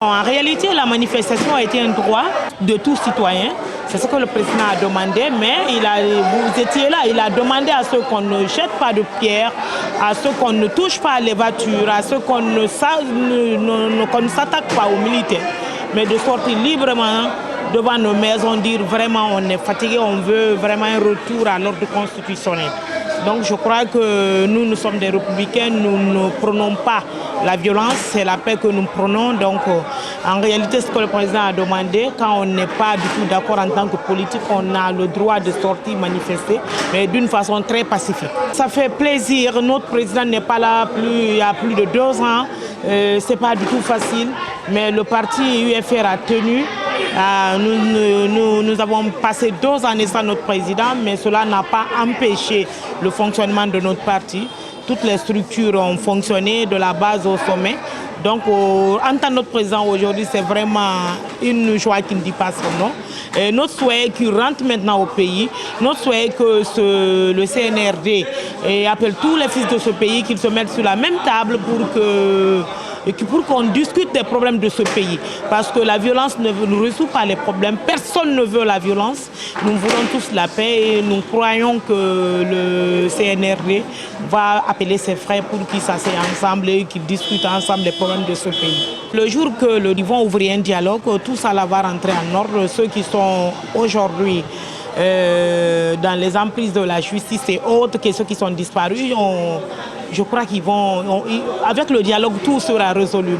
En réalité, la manifestation a été un droit de tout citoyen. C'est ce que le président a demandé, mais vous étiez là, il a demandé à ceux qu'on ne jette pas de pierres, à ceux qu'on ne touche pas les voitures, à ceux qu'on ne s'attaque pas aux militaires, mais de sortir librement devant nos maisons, dire vraiment on est fatigué, on veut vraiment un retour à l'ordre constitutionnel. Donc je crois que nous sommes des républicains, nous ne prenons pas la violence, c'est la paix que nous prenons. Donc en réalité, ce que le président a demandé, quand on n'est pas du tout d'accord en tant que politique, on a le droit de sortir manifester, mais d'une façon très pacifique. Ça fait plaisir, notre président n'est pas là il y a plus de 2 ans, c'est pas du tout facile, mais le parti UFR a tenu. Nous avons passé 2 années sans notre président, mais cela n'a pas empêché le fonctionnement de notre parti. Toutes les structures ont fonctionné de la base au sommet. Donc, en tant que notre président aujourd'hui, c'est vraiment une joie qui ne dit pas son nom. Et notre souhait est qu'il rentre maintenant au pays. Notre souhait est que le CNRD appelle tous les fils de ce pays, qu'ils se mettent sur la même table pour qu'on discute des problèmes de ce pays. Parce que la violence ne résout pas les problèmes. Personne ne veut la violence. Nous voulons tous la paix et nous croyons que le CNRD va appeler ses frères pour qu'ils s'asseyent ensemble et qu'ils discutent ensemble des problèmes de ce pays. Le jour que ils vont ouvrir un dialogue, tout ça va rentrer en ordre. Ceux qui sont aujourd'hui dans les emprises de la justice et autres, que ceux qui sont disparus, je crois qu'ils vont... Avec le dialogue, tout sera résolu.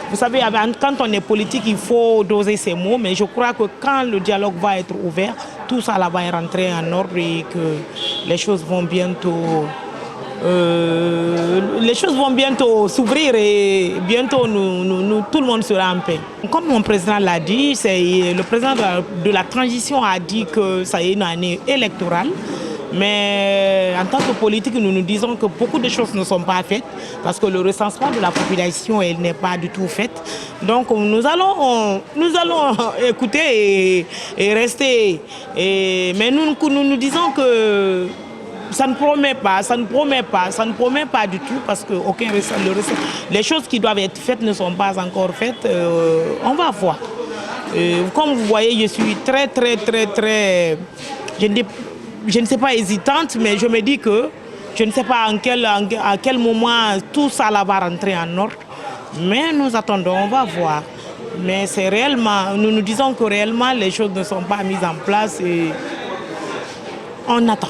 Vous savez, quand on est politique, il faut doser ses mots, mais je crois que quand le dialogue va être ouvert, tout ça va rentrer en ordre et que les choses vont bientôt... s'ouvrir et bientôt tout le monde sera en paix. Comme mon président l'a dit, le président de la transition a dit que ça est une année électorale. Mais en tant que politique, nous disons que beaucoup de choses ne sont pas faites parce que le recensement de la population n'est pas du tout fait. Donc nous allons écouter et rester. Mais nous disons que ça ne promet pas du tout parce que les choses qui doivent être faites ne sont pas encore faites. On va voir. Comme vous voyez, je suis très, je ne sais pas hésitante, mais je me dis que je ne sais pas à quel moment tout ça va rentrer en ordre. Mais nous attendons, on va voir. Mais c'est réellement, nous disons que réellement les choses ne sont pas mises en place et on attend.